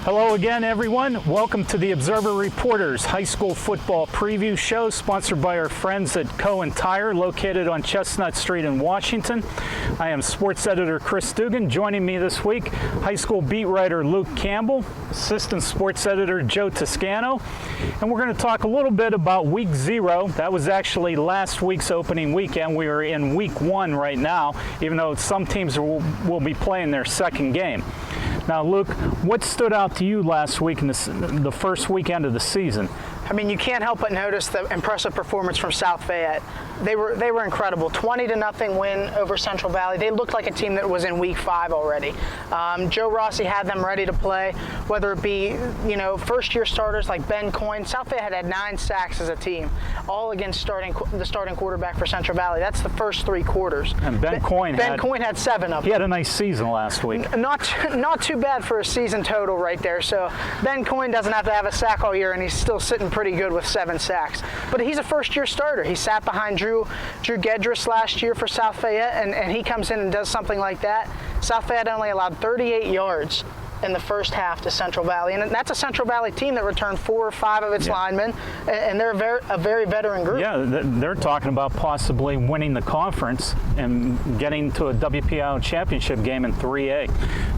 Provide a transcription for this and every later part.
Hello again, everyone. Welcome to the Observer Reporters High School Football Preview Show, sponsored by our friends at Cohen Tire, located on Chestnut Street in Washington. I am sports editor Chris Dugan. Joining me this week, high school beat writer Luke Campbell, assistant sports editor Joe Tuscano, and we're going to talk a little bit about Week 0. That was actually last week's opening weekend. We are in Week 1 right now, even though some teams will be playing their second game. Now, Luke, what stood out to you last week in the first weekend of the season? I mean, you can't help but notice the impressive performance from South Fayette. They were incredible. 20-0 win over Central Valley. They looked like a team that was in Week 5 already. Joe Rossi had them ready to play, whether it be, first-year starters like Ben Coyne. South Fayette had 9 sacks as a team, all against the starting quarterback for Central Valley. That's the first 3 quarters. And Ben Coyne had 7 of them. He had a nice season last week. Not too bad for a season total right there. So Ben Coyne doesn't have to have a sack all year, and he's still sitting pretty good with 7 sacks. But he's a first-year starter. He sat behind Drew Gedris last year for South Fayette, and he comes in and does something like that. South Fayette only allowed 38 yards in the first half to Central Valley, and that's a Central Valley team that returned 4 or 5 of its linemen, and they're a very veteran group. Yeah, they're talking about possibly winning the conference and getting to a WPIAL championship game in 3A.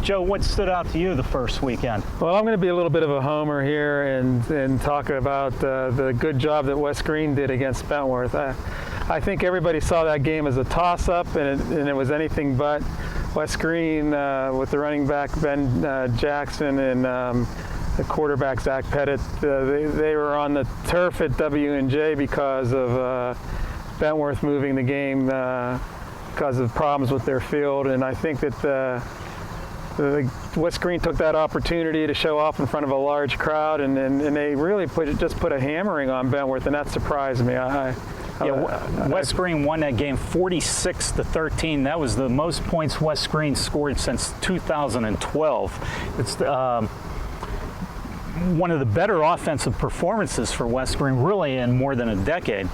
Joe, what stood out to you the first weekend? Well, I'm going to be a little bit of a homer here and talk about the good job that West Green did against Bentworth. I think everybody saw that game as a toss-up, and it was anything but. West Green, with the running back Ben Jackson and the quarterback Zach Pettit, they were on the turf at W&J because of Bentworth moving the game because of problems with their field. And I think that West Green took that opportunity to show off in front of a large crowd, and they really just put a hammering on Bentworth, and that surprised me. West Green won that game 46-13. That was the most points West Green scored since 2012. It's one of the better offensive performances for West Green, really, in more than a decade.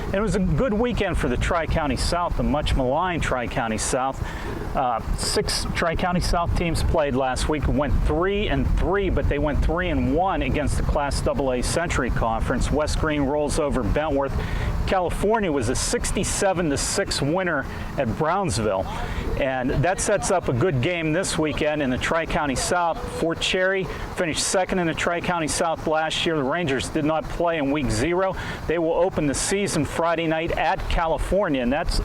And it was a good weekend for the Tri-County South, the much maligned Tri-County South. 6 Tri-County South teams played last week, went 3-3, but they went 3-1 against the Class AA Century Conference. West Green rolls over Bentworth. California was a 67-6 winner at Brownsville, and that sets up a good game this weekend in the Tri-County South. Fort Cherry finished second in the Tri-County South last year. The Rangers did not play in Week 0. They will open the season Friday night at California, and that's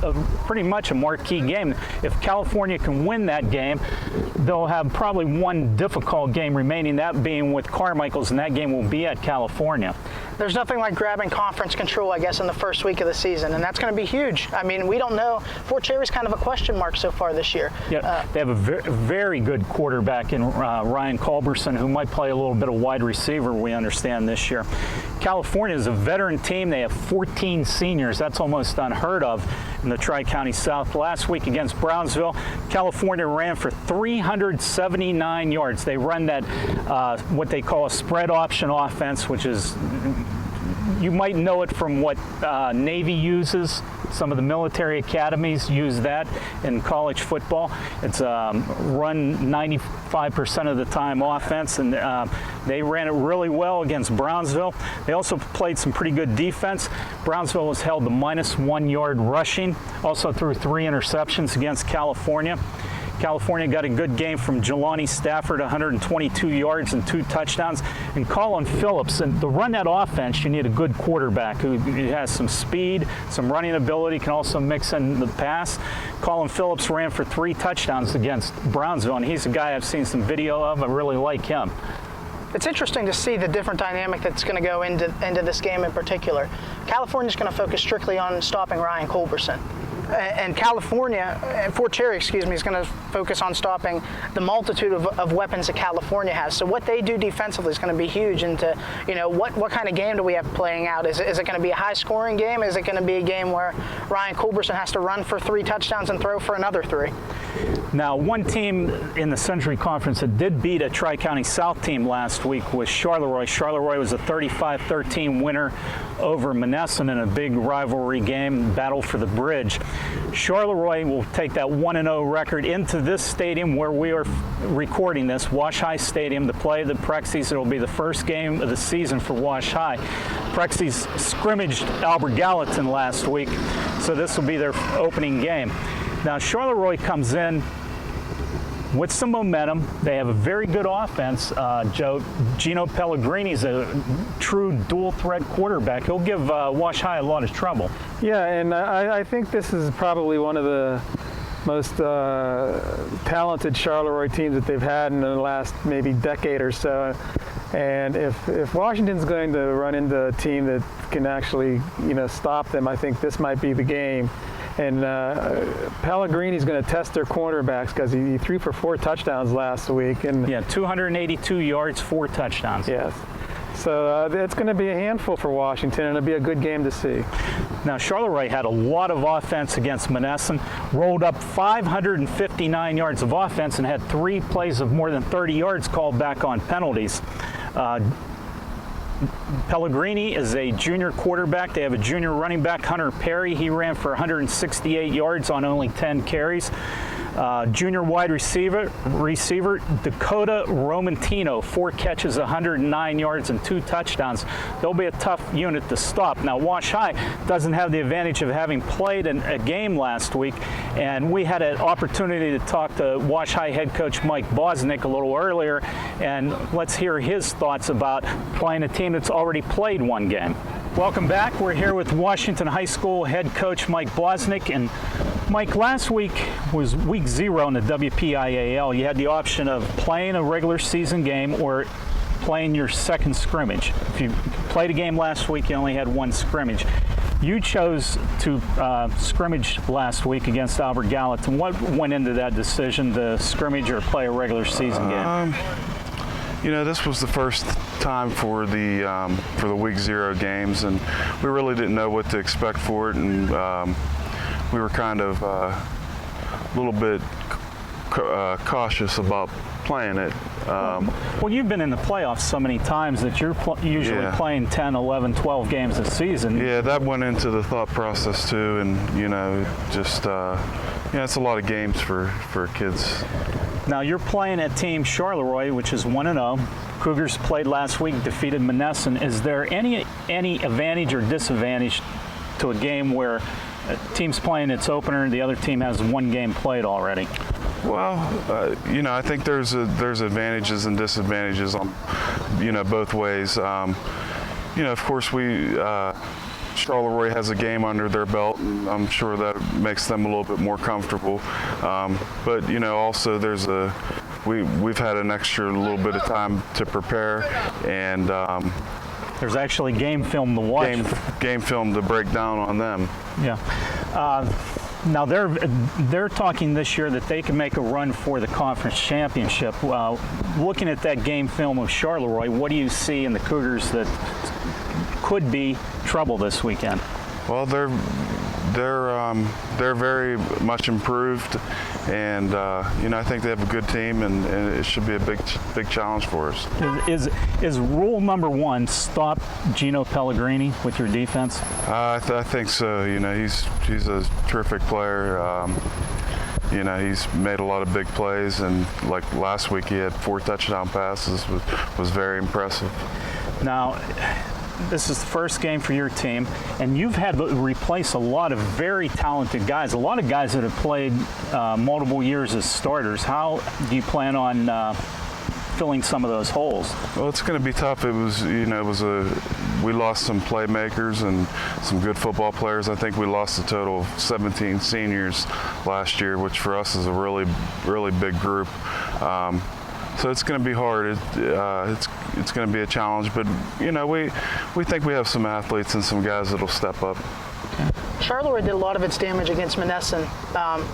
pretty much a marquee game. If California can win that game, they'll have probably one difficult game remaining, that being with Carmichael's, and that game will be at California. There's nothing like grabbing conference control, I guess, in the first week of the season, and that's going to be huge. I mean, we don't know. Fort Cherry's kind of a question mark so far this year. Yeah, they have a very good quarterback in Ryan Culberson, who might play a little bit of wide receiver, we understand, this year. California is a veteran team. They have 14 seniors. That's almost unheard of in the Tri-County South. Last week against Brownsville, California ran for 379 yards. They run that, what they call a spread option offense, which is, you might know it from what Navy uses. Some of the military academies use that in college football. It's run 95% of the time offense, and they ran it really well against Brownsville. They also played some pretty good defense. Brownsville was held to -1 yard rushing, also threw 3 interceptions against California. California got a good game from Jelani Stafford, 122 yards and 2 touchdowns. And Colin Phillips, and to run that offense, you need a good quarterback who has some speed, some running ability, can also mix in the pass. Colin Phillips ran for 3 touchdowns against Brownsville, and he's a guy I've seen some video of. I really like him. It's interesting to see the different dynamic that's going to go into this game in particular. California's going to focus strictly on stopping Ryan Culberson. And Fort Cherry, is going to focus on stopping the multitude of weapons that California has. So what they do defensively is going to be huge into, what kind of game do we have playing out? Is it going to be a high-scoring game? Is it going to be a game where Ryan Culberson has to run for 3 touchdowns and throw for another 3? Now, one team in the Century Conference that did beat a Tri-County South team last week was Charleroi. Charleroi was a 35-13 winner over Monessen in a big rivalry game, battle for the bridge. Charleroi will take that 1-0 record into this stadium where we are recording this, Wash High Stadium, to play the Prexies. It will be the first game of the season for Wash High. Prexies scrimmaged Albert Gallatin last week, so this will be their opening game. Now, Charleroi comes in with some momentum. They have a very good offense. Gino Pellegrini's a true dual-threat quarterback. He'll give Wash High a lot of trouble. Yeah, and I think this is probably one of the most talented Charleroi teams that they've had in the last maybe decade or so. And if Washington's going to run into a team that can actually, stop them, I think this might be the game. And Pellegrini's going to test their cornerbacks because he threw for 4 touchdowns last week. And yeah, 282 yards, 4 touchdowns. Yes. So it's going to be a handful for Washington, and it'll be a good game to see. Now, Charleroi had a lot of offense against Monessen, rolled up 559 yards of offense, and had 3 plays of more than 30 yards called back on penalties. Pellegrini is a junior quarterback. They have a junior running back, Hunter Perry. He ran for 168 yards on only 10 carries. Junior wide receiver Dakota Romantino, 4 catches, 109 yards, and 2 touchdowns. They'll be a tough unit to stop. Now, Wash High doesn't have the advantage of having played a game last week, and we had an opportunity to talk to Wash High head coach Mike Bosnic a little earlier, and let's hear his thoughts about playing a team that's already played one game. Welcome back. We're here with Washington High School head coach Mike Bosnic. And Mike, last week was week 0 in the WPIAL. You had the option of playing a regular season game or playing your second scrimmage. If you played a game last week, you only had 1 scrimmage. You chose to scrimmage last week against Albert Gallatin. What went into that decision to scrimmage or play a regular season game? This was the first time for the week 0 games, and we really didn't know what to expect for it, and we were kind of a little bit cautious about playing it. Well, you've been in the playoffs so many times that you're usually playing 10, 11, 12 games a season. Yeah, that went into the thought process too, and it's a lot of games for kids. Now, you're playing at Team Charleroi, which is 1-0. Cougars played last week, defeated Monessen. Is there any advantage or disadvantage to a game where a team's playing its opener and the other team has 1 game played already? Well, I think there's advantages and disadvantages on, both ways. Of course, Charleroi has a game under their belt, and I'm sure that makes them a little bit more comfortable. But also we've had an extra little bit of time to prepare, and there's actually game film to watch. Game film to break down on them. Yeah. Now they're talking this year that they can make a run for the conference championship. Looking at that game film of Charleroi, what do you see in the Cougars that could be trouble this weekend? Well, they're very much improved, and I think they have a good team, and it should be a big challenge for us. Is rule number 1 stop Gino Pellegrini with your defense? I think so. He's a terrific player. He's made a lot of big plays, and like last week he had 4 touchdown passes. Was very impressive. Now, this is the first game for your team, and you've had to replace a lot of very talented guys, a lot of guys that have played multiple years as starters. How do you plan on filling some of those holes? Well, it's going to be tough. We lost some playmakers and some good football players. I think we lost a total of 17 seniors last year, which for us is a really, really big group. So it's going to be hard. It's going to be a challenge, but we think we have some athletes and some guys that'll step up. Charleroi did a lot of its damage against Monessen,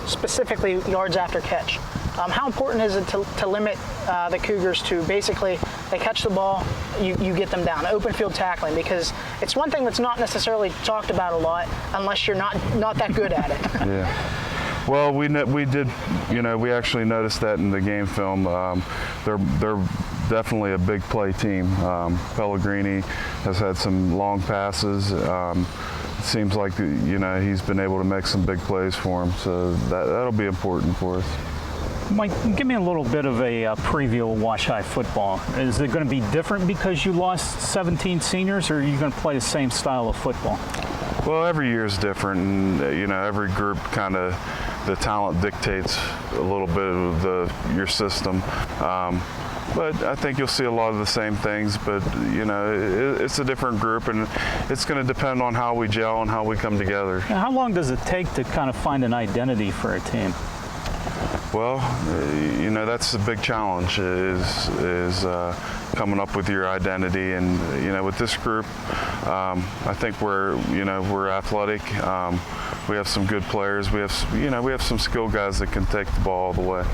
specifically yards after catch. How important is it to limit the Cougars to basically they catch the ball, you get them down, open field tackling, because it's one thing that's not necessarily talked about a lot unless you're not that good at it. Yeah. Well, we did, we actually noticed that in the game film. They're definitely a big play team. Pellegrini has had some long passes. It seems like he's been able to make some big plays for him, so that'll be important for us. Mike, give me a little bit of a preview of Wash High football. Is it going to be different because you lost 17 seniors, or are you going to play the same style of football? Well, every year is different, and every group kind of, the talent dictates a little bit of your system. But I think you'll see a lot of the same things, but it's a different group, and it's going to depend on how we gel and how we come together. Now, how long does it take to kind of find an identity for a team? Well, that's the big challenge is coming up with your identity, and with this group, I think we're athletic. We have some good players. We have some skilled guys that can take the ball all the way.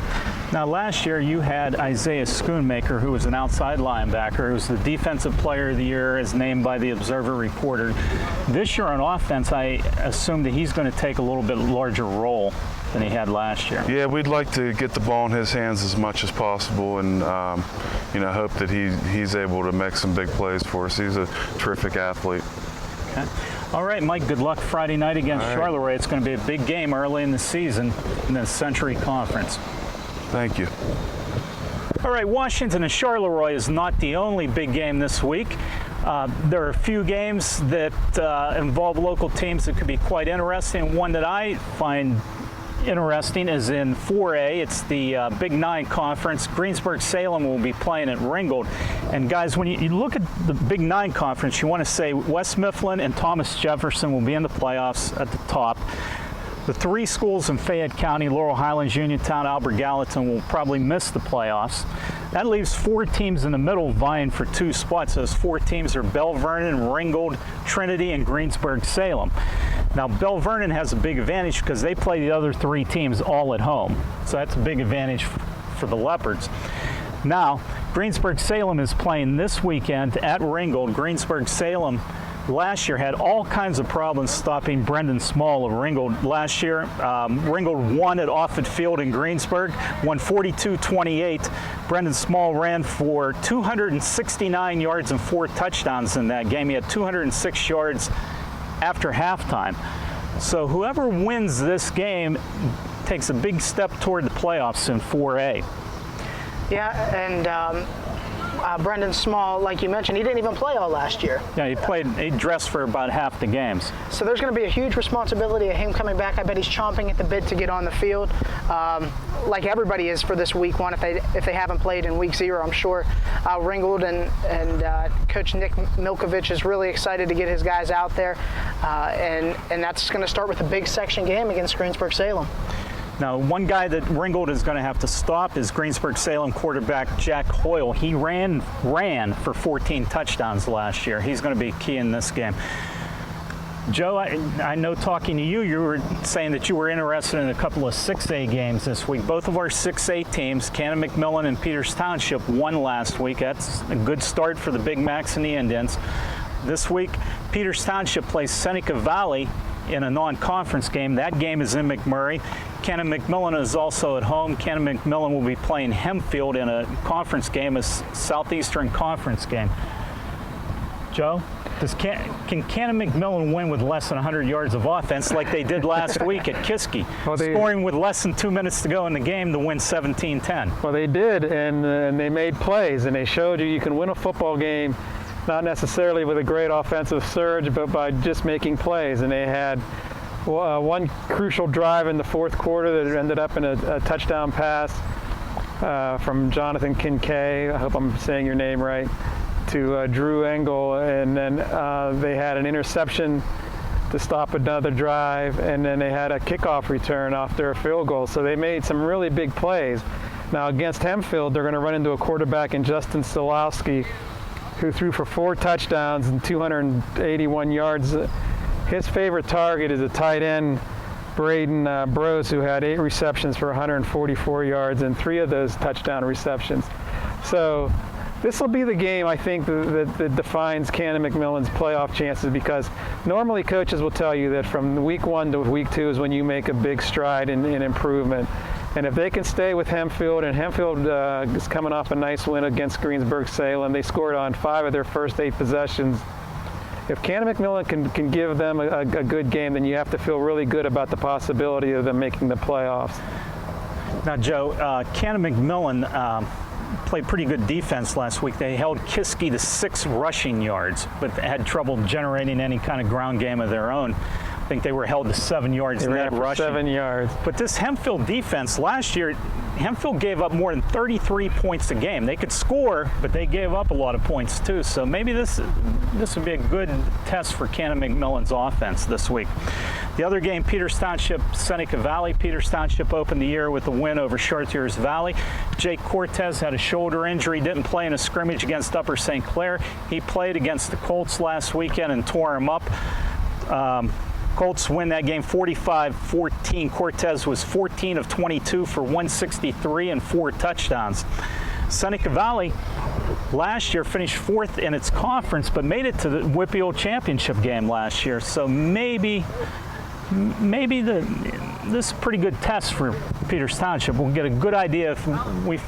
Now, last year you had Isaiah Schoonmaker, who was an outside linebacker, who was the Defensive Player of the Year, as named by the Observer Reporter. This year on offense, I assume that he's going to take a little bit larger role than he had last year. Yeah, we'd like to get the ball in his hands as much as possible, and hope that he's able to make some big plays for us. He's a terrific athlete. Okay. All right, Mike, good luck Friday night against Charleroi. It's going to be a big game early in the season in the Century Conference. Thank you. All right, Washington and Charleroi is not the only big game this week. There are a few games that involve local teams that could be quite interesting. One that I find interesting is in 4A. It's the Big 9 Conference. Greensburg-Salem will be playing at Ringgold. And guys, when you look at the Big 9 Conference, you want to say West Mifflin and Thomas Jefferson will be in the playoffs at the top. The three schools in Fayette County, Laurel Highlands, Uniontown, Albert Gallatin, will probably miss the playoffs. That leaves four teams in the middle vying for two spots. Those four teams are Bell Vernon, Ringgold, Trinity, and Greensburg-Salem. Now, Bell Vernon has a big advantage because they play the other three teams all at home. So that's a big advantage for the Leopards. Now, Greensburg-Salem is playing this weekend at Ringgold. Greensburg-Salem last year had all kinds of problems stopping Brendan Small of Ringgold. Last year, Ringgold won at Offutt Field in Greensburg, won 42-28. Brendan Small ran for 269 yards and 4 touchdowns in that game. He had 206 yards after halftime. So whoever wins this game takes a big step toward the playoffs in 4A. Yeah, and Brendan Small, like you mentioned, he didn't even play all last year. Yeah, he dressed for about half the games. So there's going to be a huge responsibility of him coming back. I bet he's chomping at the bit to get on the field, like everybody is for this week one. If they haven't played in week 0, I'm sure Ringgold and Coach Nick Milkovich is really excited to get his guys out there, and that's going to start with a big section game against Greensburg-Salem. Now, one guy that Ringgold is going to have to stop is Greensburg-Salem quarterback Jack Hoyle. He ran for 14 touchdowns last year. He's going to be key in this game. Joe, I know talking to you, you were saying that you were interested in a couple of 6A games this week. Both of our 6A teams, Cannon-McMillan and Peters Township, won last week. That's a good start for the Big Macs and the Indians. This week, Peters Township plays Seneca Valley in a non-conference game. That game is in McMurray. Cannon-McMillan is also at home. Cannon-McMillan will be playing Hempfield in a conference game, a Southeastern Conference game. Joe, can Cannon-McMillan win with less than 100 yards of offense like they did last week at Kiski, scoring with less than 2 minutes to go in the game to win 17-10? Well, they did, and they made plays, and they showed you can win a football game not necessarily with a great offensive surge, but by just making plays. And they had one crucial drive in the fourth quarter that ended up in a touchdown pass from Jonathan Kincaid, I hope I'm saying your name right, to Drew Engel. And then they had an interception to stop another drive, and then they had a kickoff return off their field goal. So they made some really big plays. Now against Hempfield, they're going to run into a quarterback in Justin Stolowski, who threw for 4 touchdowns and 281 yards. His favorite target is a tight end, Braden Brose, who had 8 receptions for 144 yards and 3 of those touchdown receptions. So This will be the game, I think, that defines Cannon McMillan's playoff chances, because normally coaches will tell you that from week 1 to week 2 is when you make a big stride in improvement. And if they can stay with Hempfield, and Hempfield is coming off a nice win against Greensburg-Salem. They scored on 5 of their first 8 possessions. If Cannon McMillan can give them a good game, then you have to feel really good about the possibility of them making the playoffs. Now, Joe, Cannon McMillan played pretty good defense last week. They held Kiski to 6 rushing yards, but they had trouble generating any kind of ground game of their own. I think they were held to 7 yards net rushing. 7 yards. But this Hempfield defense last year, Hempfield gave up more than 33 points a game. They could score, but they gave up a lot of points too. So maybe this would be a good test for Cannon McMillan's offense this week. The other game, Peters Township, Seneca Valley. Peters Township opened the year with a win over Chartiers Valley. Jake Cortez had a shoulder injury, didn't play in a scrimmage against Upper St. Clair. He played against the Colts last weekend and tore him up. Colts win that game 45-14. Cortez was 14 of 22 for 163 and 4 touchdowns. Seneca Valley last year finished 4th in its conference, but made it to the WPIAL championship game last year. So maybe this is a pretty good test for Peters Township. We'll get a good idea if we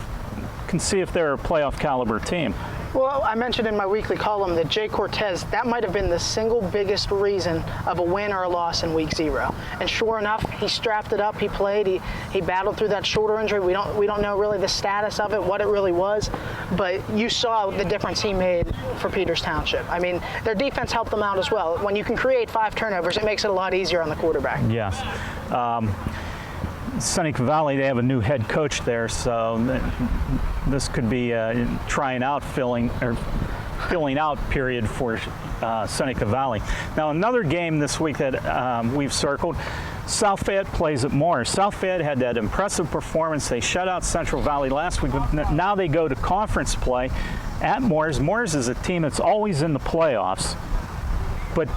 can see if they're a playoff caliber team. Well, I mentioned in my weekly column that Jay Cortez, that might have been the single biggest reason of a win or a loss in week 0. And sure enough, he strapped it up, he played, he battled through that shoulder injury. We don't know really the status of it, what it really was, but you saw the difference he made for Peters Township. I mean, their defense helped them out as well. When you can create 5 turnovers, it makes it a lot easier on the quarterback. Yes. Seneca Valley, they have a new head coach there, so this could be a filling out period for Seneca Valley. Now, another game this week that we've circled, South Fayette plays at Mars. South Fayette had that impressive performance. They shut out Central Valley last week. Now they go to conference play at Mars. Mars is a team that's always in the playoffs, but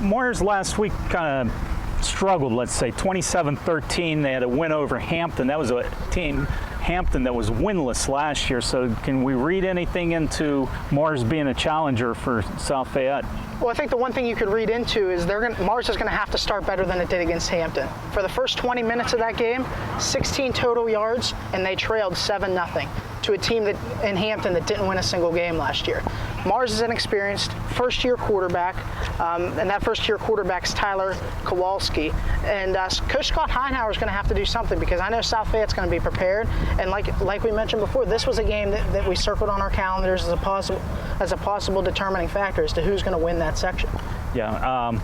Mars last week kind of struggled, let's say, 27-13. They had a win over Hampton. That was a team, Hampton, that was winless last year. So can we read anything into Mars being a challenger for South Fayette? Well, I think the one thing you could read into is Mars is going to have to start better than it did against Hampton. For the first 20 minutes of that game, 16 total yards, and they trailed 7-0 to a team in Hampton that didn't win a single game last year. Mars is an experienced first-year quarterback, and that first-year quarterback's Tyler Kowalski. And Coach Scott Heinhauer is going to have to do something, because I know South Fayette's going to be prepared. And like we mentioned before, this was a game that we circled on our calendars as a possible determining factor as to who's going to win that section. Yeah.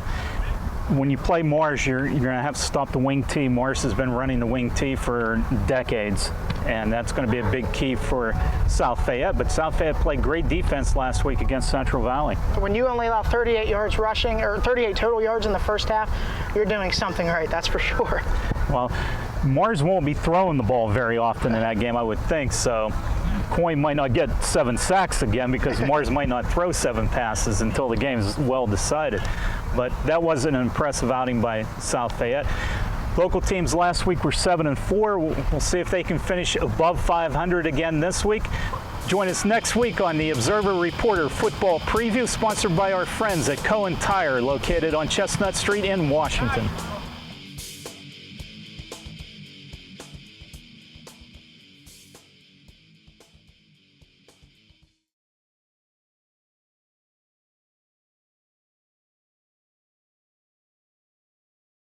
When you play Mars, you're going to have to stop the wing T. Mars has been running the wing T for decades, and that's going to be a big key for South Fayette. But South Fayette played great defense last week against Central Valley. When you only allow 38 yards rushing, or 38 total yards in the first half, you're doing something right, that's for sure. Well, Mars won't be throwing the ball very often in that game, I would think, so Coyne might not get 7 sacks again, because Mars might not throw 7 passes until the game is well decided. But that was an impressive outing by South Fayette. Local teams last week were 7-4. We'll see if they can finish above 500 again this week. Join us next week on the Observer Reporter Football Preview, sponsored by our friends at Cohen Tire, located on Chestnut Street in Washington.